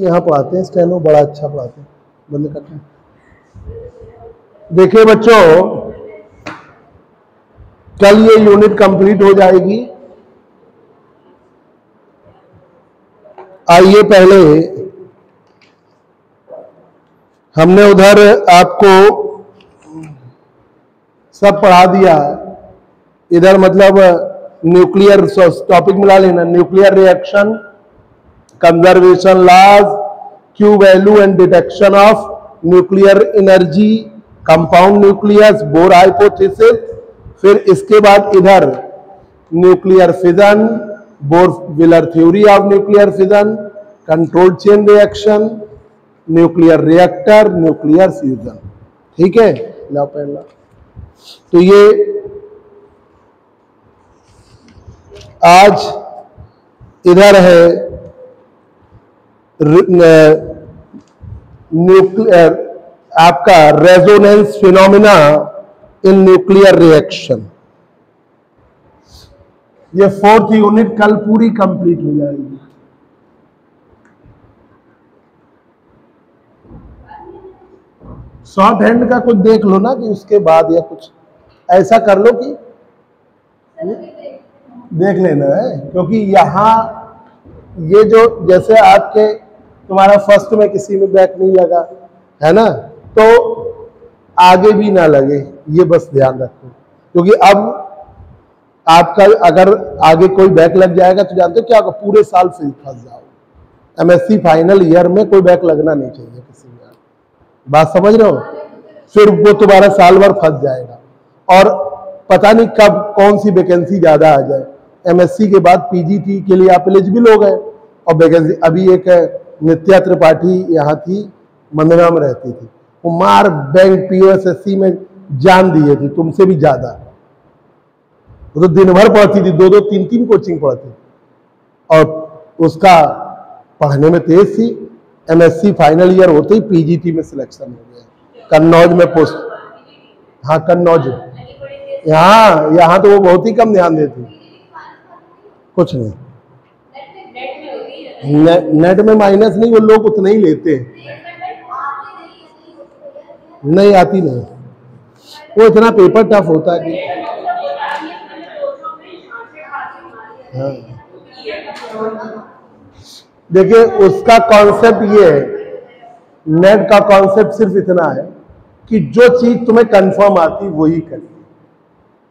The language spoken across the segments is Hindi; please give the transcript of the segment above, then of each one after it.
यहाँ पढ़ाते हैं, स्टेनो बड़ा अच्छा पढ़ाते हैं। बंद करते हैं। देखिए बच्चों, कल ये यूनिट कंप्लीट हो जाएगी। आइए, पहले हमने उधर आपको सब पढ़ा दिया, इधर मतलब न्यूक्लियर टॉपिक मिला लेना, nuclear reaction, conservation laws, Q value and detection of nuclear energy, compound nucleus, Bohr hypothesis. फिर इसके बाद इधर nuclear fission, Bohr Wheeler theory of nuclear fission, control chain reaction, nuclear reactor, nuclear fusion. ठीक है, ला पहला तो ये आज इधर है न्यूक्लियर आपका resonance phenomena in nuclear reaction. ये 4th यूनिट कल पूरी कंप्लीट हो जाएगी। शॉर्ट हैंड का कुछ देख लो ना, कि उसके बाद या कुछ ऐसा कर लो कि देख लेना है, क्योंकि यहाँ ये जो जैसे आपके तुम्हारा फर्स्ट में किसी में बैक नहीं लगा है ना, तो आगे भी ना लगे, ये बस ध्यान रखो। क्योंकि अब आपका अगर आगे कोई बैक लग जाएगा तो जानते हो क्या होगा, पूरे साल फिर फंस जाओ। एमएससी फाइनल ईयर में कोई बैक लगना नहीं चाहिए किसी में, बात समझ रहे हो? फिर वो तुम्हारा साल भर फंस जाएगा और पता नहीं कब कौन सी वैकेंसी ज्यादा आ जाए। एमएससी के बाद पीजीटी के लिए आप एलिजिबल हो गए और वैकेंसी अभी एक नित्या त्रिपाठी यहाँ थी, मंदना में रहती थी, वो मार बैंक पीओएसएससी में जान दिए थी, तुमसे भी ज्यादा। वो तो दिन भर पढ़ती थी, 2-2 3-3 कोचिंग पढ़ती थी और उसका पढ़ने में तेज थी। एमएससी फाइनल ईयर होते ही पीजीटी में सिलेक्शन हो गया, कन्नौज में पोस्ट। हाँ कन्नौज, यहाँ तो वो बहुत ही कम ध्यान देती, कुछ नहीं। नेट में माइनस नहीं, वो लोग उतना ही लेते हैं, नहीं आती नहीं, वो इतना पेपर टफ होता है कि हाँ। देखिए उसका कॉन्सेप्ट ये है, नेट का कॉन्सेप्ट सिर्फ इतना है कि जो चीज तुम्हें कंफर्म आती वही करिए।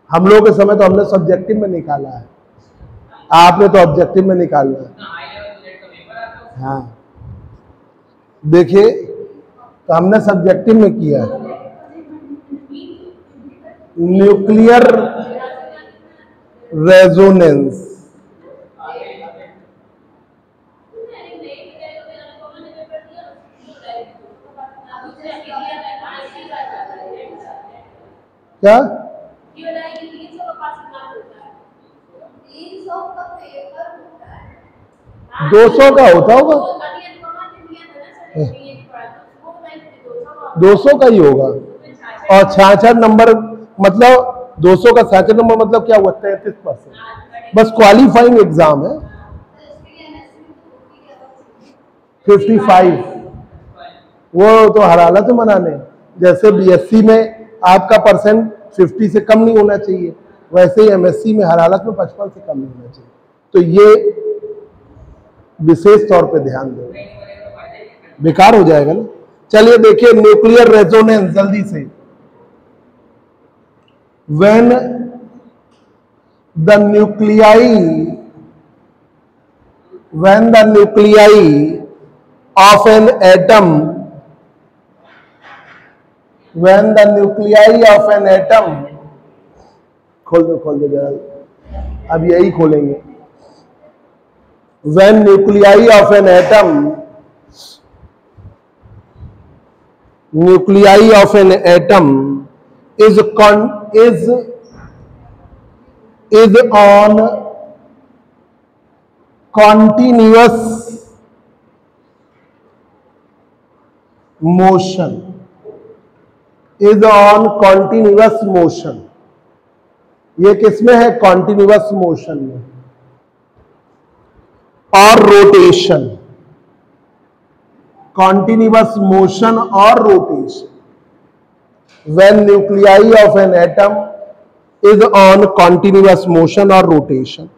हम लोगों के समय तो हमने सब्जेक्टिव में निकाला है, आपने तो ऑब्जेक्टिव में निकालना है। हाँ देखिए, तो हमने सब्जेक्टिव में किया है न्यूक्लियर रेजोनेंस। क्या 200 का होता होगा, 200 का ही होगा। और 66 नंबर मतलब 200 का 66 नंबर मतलब क्या हुआ, 33%। बस क्वालिफाइंग एग्जाम है। 55 वो तो हर हालत में मनाने, जैसे बीएससी में आपका परसेंट 50 से कम नहीं होना चाहिए, वैसे ही एमएससी में हर हालत में 55 से कम नहीं होना चाहिए। तो ये विशेष तौर पे ध्यान दो, बेकार हो जाएगा ना। चलिए देखिए न्यूक्लियर रेजोनेंस जल्दी से। When the nuclei of an atom, when the nuclei of an atom, खोल दो जरा, अब यही खोलेंगे। when nuclei of an atom is on continuous motion, is on continuous motion। ये किसमें है, कॉन्टिन्यूअस मोशन में। और rotation, continuous motion or rotation. When nuclei of an atom is on continuous motion or rotation.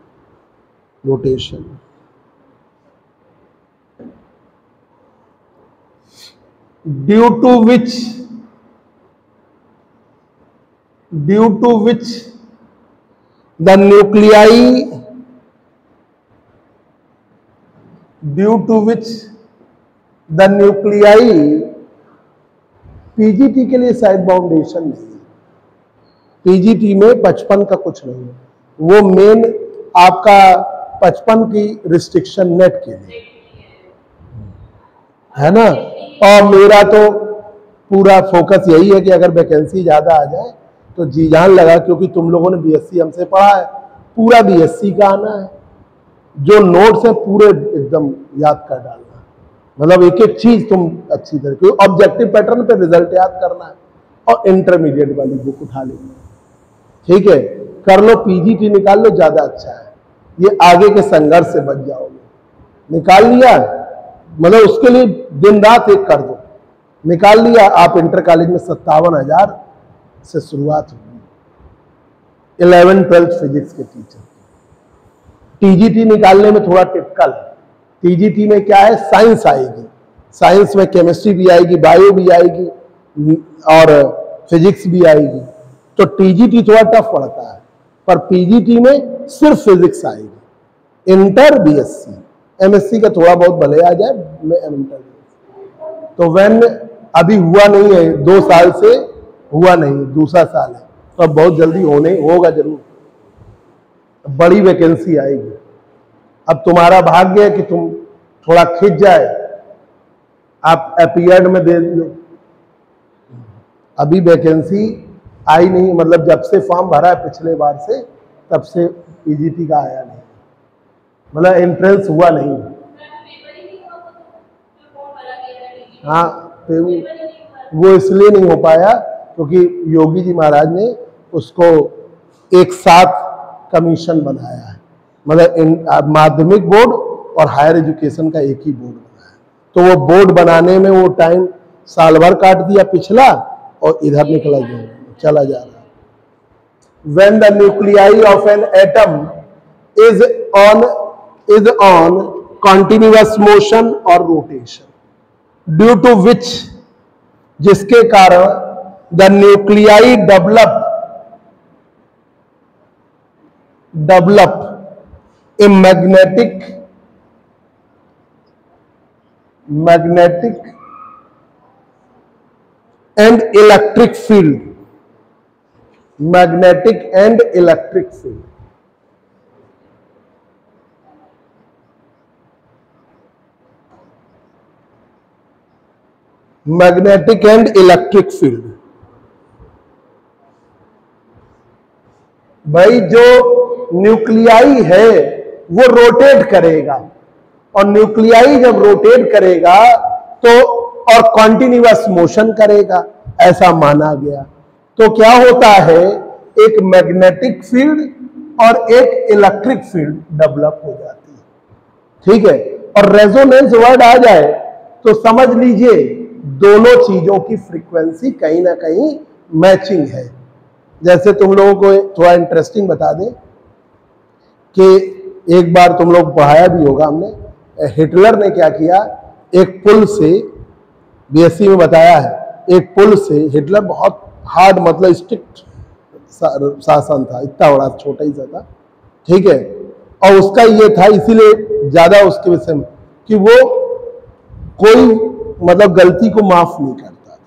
Due to which the nuclei PGT के लिए शायद बाउंडेशन नहीं है, पीजीटी में 55 का कुछ नहीं है, वो मेन आपका 55 की रिस्ट्रिक्शन नेट के लिए है ना। और मेरा तो पूरा फोकस यही है कि अगर वैकेंसी ज्यादा आ जाए तो जी जान लगा, क्योंकि तुम लोगों ने बीएससी हमसे पढ़ा है, पूरा बीएससी का आना है, जो नोट्स है पूरे एकदम याद कर डालना, मतलब एक एक चीज तुम अच्छी तरह, क्योंकि ऑब्जेक्टिव पैटर्न पे रिजल्ट याद करना है, और इंटरमीडिएट वाली बुक उठा लेना, ठीक है, कर लो, पीजीटी निकाल लो, ज्यादा अच्छा है, ये आगे के संघर्ष से बच जाओगे। निकाल लिया, मतलब उसके लिए दिन रात एक कर दो, निकाल लिया, आप इंटर कॉलेज में 57,000 से शुरुआत होगी, 11-12 फिजिक्स के टीचर। टीजीटी निकालने में थोड़ा टिपिकल, टीजीटी में क्या है, साइंस आएगी, साइंस में केमिस्ट्री भी आएगी, बायो भी आएगी और फिजिक्स भी आएगी, तो टीजीटी थोड़ा टफ पड़ता है, पर पीजीटी में सिर्फ फिजिक्स आएगी। इंटर बीएससी, एमएससी का थोड़ा बहुत भले आ जाए, इंटर तो व्हेन अभी हुआ नहीं है, 2 साल से हुआ नहीं, दूसरा साल है, तो अब बहुत जल्दी होगा जरूर, बड़ी वैकेंसी आएगी। अब तुम्हारा भाग्य है कि तुम थोड़ा खिंच जाए, आप अपीयर्ड में दे लो, अभी वैकेंसी आई नहीं, मतलब जब से फॉर्म भरा है पिछले बार से, तब से पीजीटी का आया नहीं, मतलब एंट्रेंस हुआ नहीं। हाँ, वो इसलिए नहीं हो पाया क्योंकि योगी जी महाराज ने उसको एक साथ कमीशन बनाया है, मतलब माध्यमिक बोर्ड और हायर एजुकेशन का एक ही बोर्ड बनाया, तो वो बोर्ड बनाने में वो टाइम साल भर काट दिया पिछला, और इधर चला जा रहा। When the nuclei of an atom is on continuous motion or rotation, due to which, जिसके कारण the nuclei develop a magnetic and electric field, magnetic and electric field, magnetic and electric field. भाई जो न्यूक्लियाई है वो रोटेट करेगा, और न्यूक्लियाई जब रोटेट करेगा तो और कॉन्टिन्यूअस मोशन करेगा, ऐसा माना गया। तो क्या होता है, एक मैग्नेटिक फील्ड और एक इलेक्ट्रिक फील्ड डेवलप हो जाती है, ठीक है। और रेजोनेंस वर्ड आ जाए तो समझ लीजिए दोनों चीजों की फ्रीक्वेंसी कहीं ना कहीं मैचिंग है। जैसे तुम लोगों को थोड़ा इंटरेस्टिंग बता दें कि एक बार तुम लोग पढ़ाया भी होगा हमने, हिटलर ने क्या किया, एक पुल से, बीएससी में बताया है, एक पुल से, हिटलर बहुत हार्ड मतलब स्ट्रिक्ट शासन था, इतना बड़ा छोटा ही सा था, ठीक है। और उसका ये था, इसीलिए ज्यादा उसके विषय में, कि वो कोई मतलब गलती को माफ नहीं करता था।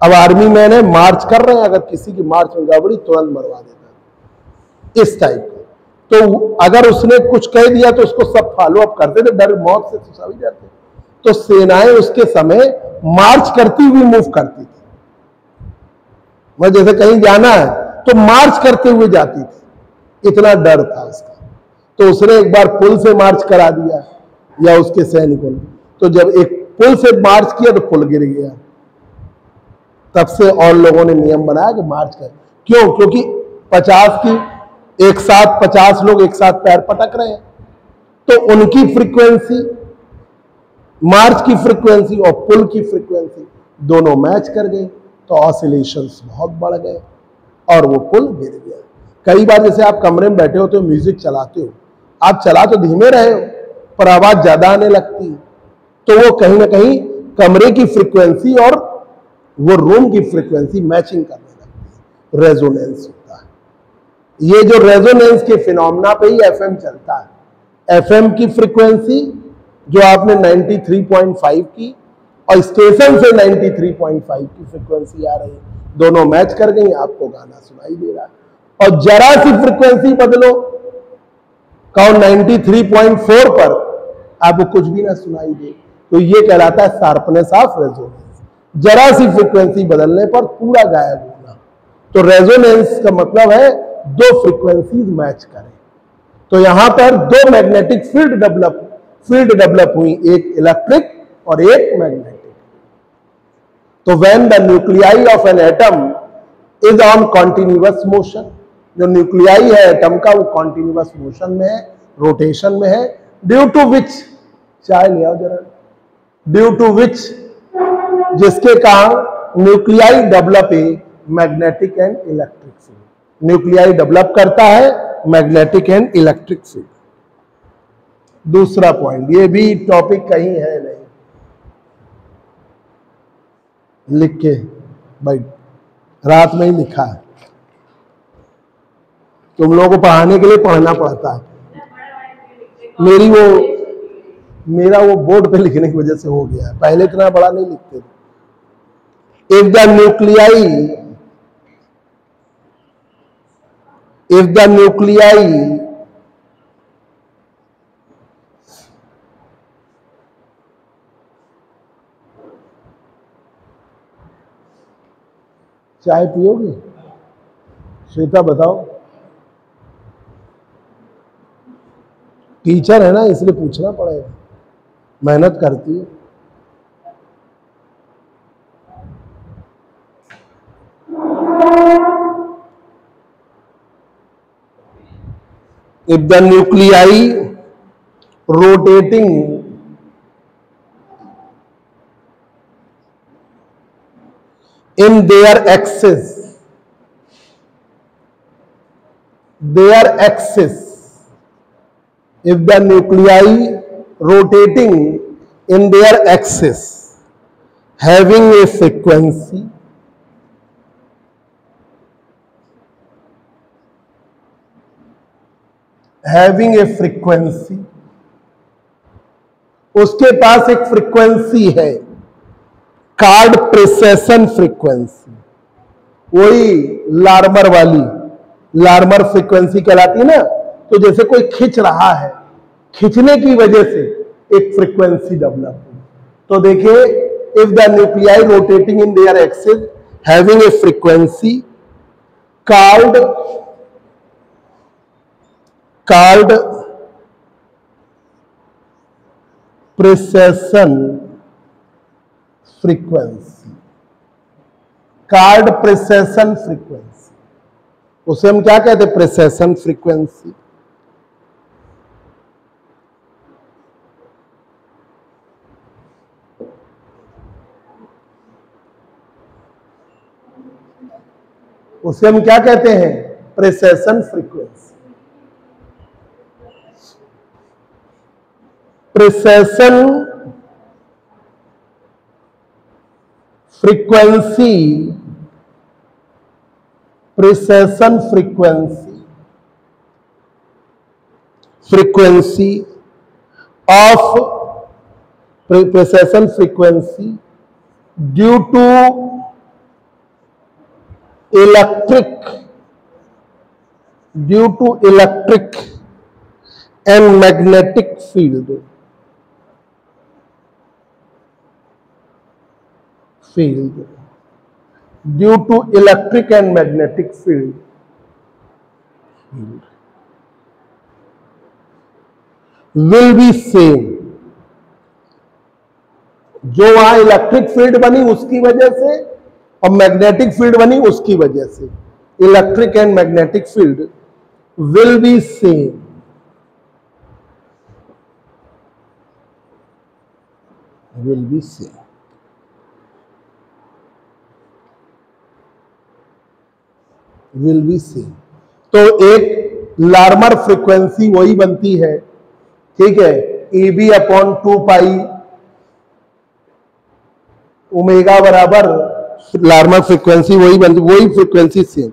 अब आर्मी मैन है, मार्च कर रहे हैं, अगर किसी की मार्च में गड़बड़ी तुरंत मरवा देता, इस टाइप का। तो अगर उसने कुछ कह दिया तो उसको सब फॉलो अप करते थे, डर मौत से तो सभी डरते। तो सेनाएं उसके समय मार्च करती हुई मूव करती थी, मतलब जैसे कहीं जाना है तो मार्च करते हुए जाती थी, इतना डर था उसका। तो उसने एक बार पुल से मार्च करा दिया, या उसके सैनिकों ने, तो जब एक पुल से मार्च किया तो पुल गिर गया। तब से और लोगों ने नियम बनाया कि मार्च कर, क्यों, क्योंकि 50 की एक साथ 50 लोग एक साथ पैर पटक रहे हैं, तो उनकी फ्रीक्वेंसी मार्च की फ्रीक्वेंसी और पुल की फ्रीक्वेंसी दोनों मैच कर गए तो ऑसिलेशंस बहुत बढ़ गए और वो पुल गिर गया। कई बार जैसे आप कमरे में बैठे हो तो म्यूजिक चलाते हो, आप चला तो धीमे रहे हो पर आवाज ज्यादा आने लगती, तो वो कहीं ना कहीं कमरे की फ्रीक्वेंसी और वो रूम की फ्रीक्वेंसी मैचिंग करने लगती है, रेजोनेंस होता है। ये जो रेजोनेंस के फिनोमेना पे ही एफएम चलता है। एफएम की फ्रीक्वेंसी जो आपने 93.5 की और स्टेशन से 93.5 की फ्रीक्वेंसी आ रही, दोनों मैच कर गई, आपको गाना सुनाई दे रहा है। और जरा सी फ्रीक्वेंसी बदलो, कहो 93.4 पर, आपको कुछ भी ना सुनाई दे, तो ये कहलाता है शार्पनेस ऑफ रेजोनेंस। जरा सी फ्रीक्वेंसी बदलने पर पूरा गायब होना। तो रेजोनेंस का मतलब है दो फ्रीक्वेंसीज मैच करें। तो यहां पर दो मैग्नेटिक फील्ड डेवलप हुई, एक इलेक्ट्रिक और एक मैग्नेटिक। तो when the nuclei of an atom is on continuous motion, जो न्यूक्लियाई है एटम का वो कॉन्टिन्यूअस मोशन में है, रोटेशन में है, ड्यू टू विच, चाय ले आओ जरा, ड्यू टू विच, जिसके कारण nuclei develop a magnetic and electric field. Nuclei develop करता है मैग्नेटिक एंड इलेक्ट्रिक फील्ड। दूसरा पॉइंट, ये भी टॉपिक कहीं है नहीं, लिख के भाई रात में ही लिखा है, तुम लोगों को पढ़ाने के लिए पढ़ना पड़ता है। मेरा वो बोर्ड पे लिखने की वजह से हो गया है, पहले इतना बड़ा नहीं लिखते थे। इफ द न्यूक्लियाई चाय पियोगे? श्वेता बताओ, टीचर है ना इसलिए पूछना पड़ेगा, मेहनत करती है। If the nuclei rotating in their axis, if the nuclei rotating in their axis having a frequency, उसके पास एक फ्रीक्वेंसी है, कार्ड प्रेसेशन फ्रीक्वेंसी, वही लार्मर फ्रीक्वेंसी कहलाती है ना। तो जैसे कोई खींच रहा है, खींचने की वजह से एक फ्रीक्वेंसी डेवलप हुई। तो देखिए, if the nuclei rotating in their axis having a frequency called precession frequency, called precession frequency, उसे हम क्या कहते हैं? Precession frequency. उसे हम क्या कहते हैं? Precession frequency. Precession frequency due to electric and magnetic field due to electric and magnetic field will be same। जो वहां इलेक्ट्रिक फील्ड बनी उसकी वजह से और मैग्नेटिक फील्ड बनी उसकी वजह से, electric and magnetic field will be same will be same. will be same. तो एक लार्मर फ्रीक्वेंसी वही बनती है, ठीक है, AB अपॉन 2 पाई ओमेगा बराबर लार्मर फ्रीक्वेंसी वही बनती, वही frequency same.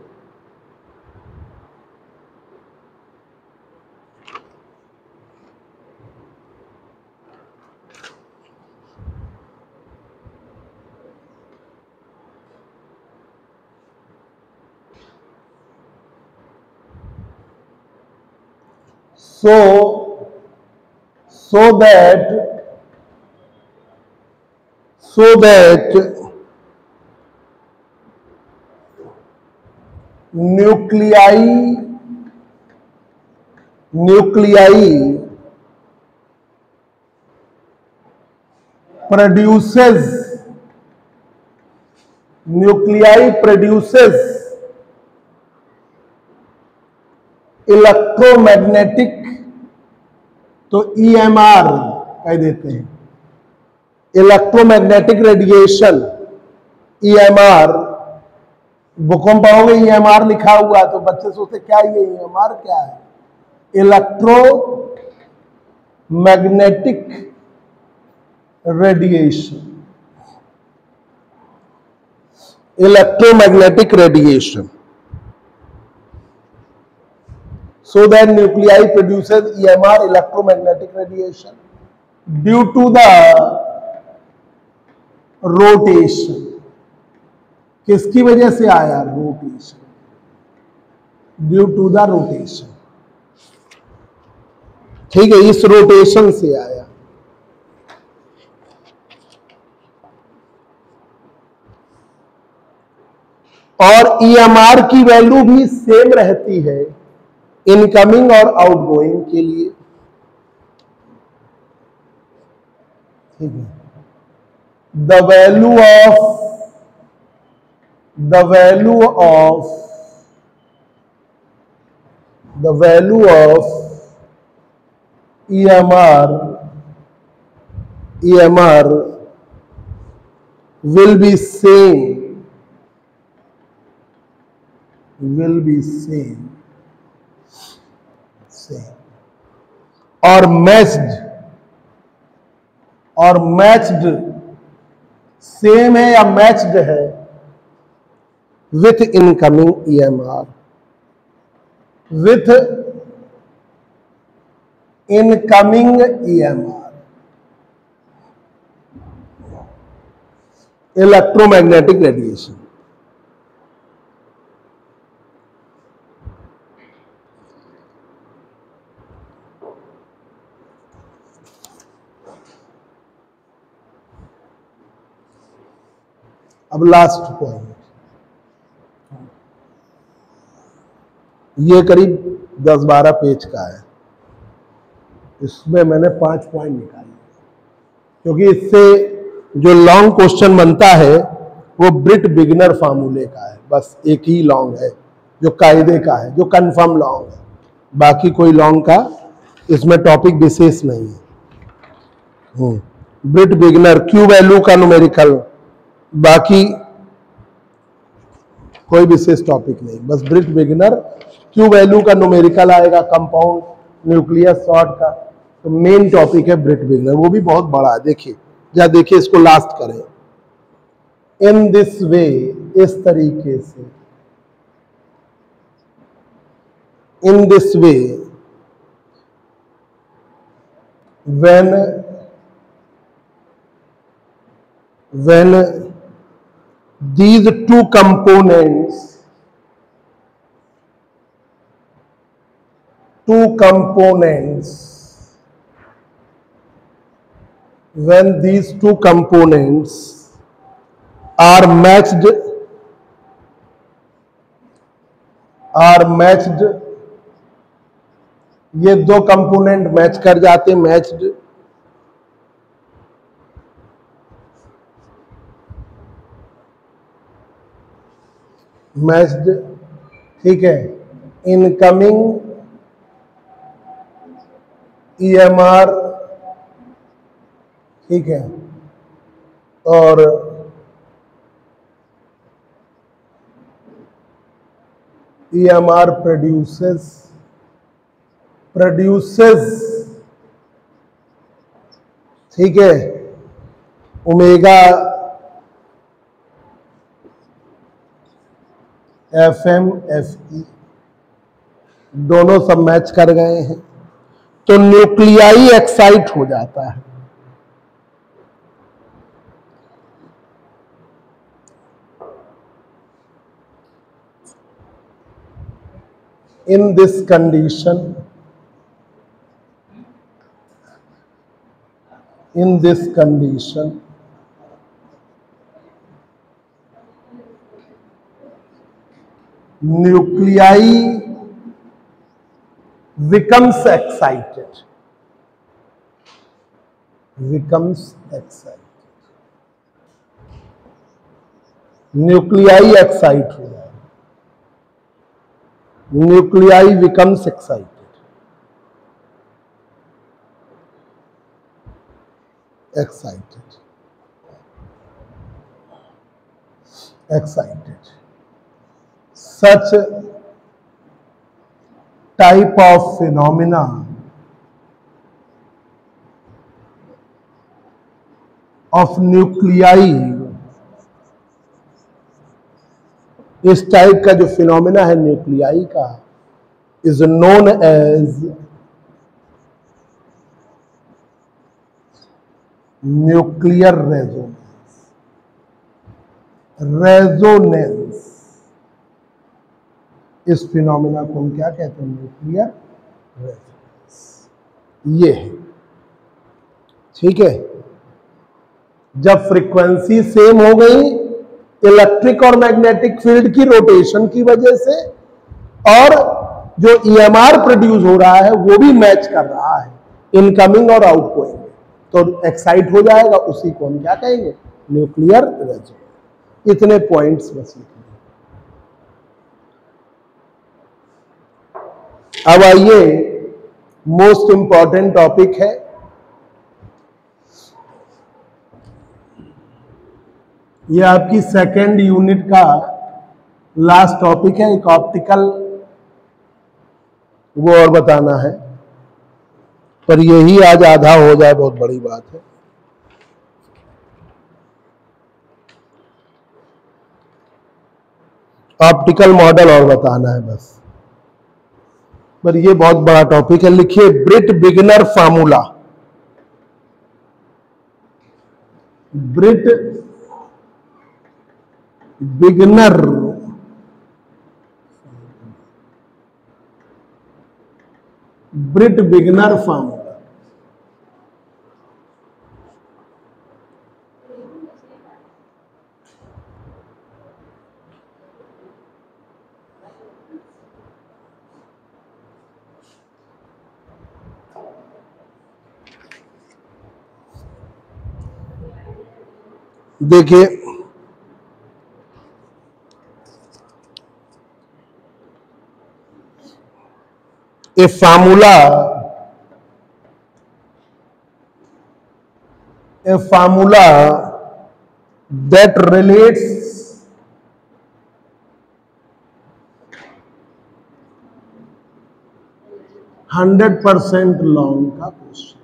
So that nuclei produces electromagnetic, तो EMR कह देते हैं, इलेक्ट्रोमैग्नेटिक रेडिएशन, EMR. बुक में पढ़ोगे EMR लिखा हुआ तो बच्चे सोचते क्या ये EMR क्या है? Electromagnetic radiation, electromagnetic radiation. So that nuclei produces EMR, electromagnetic radiation, due to the rotation. किसकी वजह से आया? Rotation. Due to the rotation, ठीक है, इस रोटेशन से आया. और EMR की वैल्यू भी सेम रहती है इनकमिंग और आउटगोइंग के लिए, ठीक है. The value of EMR will be same और मैच्ड सेम है या मैच्ड है with incoming EMR, electromagnetic radiation. अब लास्ट पॉइंट, ये करीब 10-12 पेज का है, इसमें मैंने 5 पॉइंट निकाले, क्योंकि इससे जो लॉन्ग क्वेश्चन बनता है वो ब्रिट बिगिनर फार्मूले का है, बस एक ही लॉन्ग है जो कायदे का है, जो कंफर्म लॉन्ग है, बाकी कोई लॉन्ग का इसमें टॉपिक विशेष नहीं है. ब्रिट बिगिनर क्यू वैल्यू का न्यूमेरिकल, बाकी कोई विशेष टॉपिक नहीं, बस ब्रिट बिगिनर क्यू वैल्यू का न्यूमेरिकल आएगा, कंपाउंड न्यूक्लियस सॉर्ट का, तो मेन टॉपिक है ब्रिट बिगिनर, वो भी बहुत बड़ा है. देखिए देखिए इसको लास्ट करें. इन दिस वे, इस तरीके से, in this way when these two components when these two components are matched, ये दो कंपोनेंट मैच कर जाते, मैच्ड, ठीक है. इनकमिंग EMR, ठीक है, और EMR प्रोड्यूसेस, ठीक है, ओमेगा FM FE दोनों सब मैच कर गए हैं, तो न्यूक्लियाई एक्साइट हो जाता है। In this condition, nuclei becomes excited. Nuclei excite हो जाए, nuclei becomes excited. Such type of phenomena of nuclei, इस टाइप का जो फिनोमिना है न्यूक्लियाई का, is known as nuclear resonance. इस फिनोमिना को हम क्या कहते हैं? Nuclear resonance. ये है, ठीक है। जब फ्रीक्वेंसी सेम हो गई इलेक्ट्रिक और मैग्नेटिक फील्ड की रोटेशन की वजह से, और जो EMR प्रोड्यूस हो रहा है वो भी मैच कर रहा है इनकमिंग और आउटगोइंग, तो एक्साइट हो जाएगा, उसी को हम क्या कहेंगे? Nuclear resonance. इतने पॉइंट्स बस लिखने। अब आइए, मोस्ट इंपॉर्टेंट टॉपिक है, ये आपकी सेकेंड यूनिट का लास्ट टॉपिक है। एक ऑप्टिकल वो और बताना है, पर यही आज आधा हो जाए बहुत बड़ी बात है। ऑप्टिकल मॉडल और बताना है बस, पर ये बहुत बड़ा टॉपिक है। लिखिए Breit Wigner formula. Breit Wigner formula. देखिए, a formula that relates 100% long का क्वेश्चन।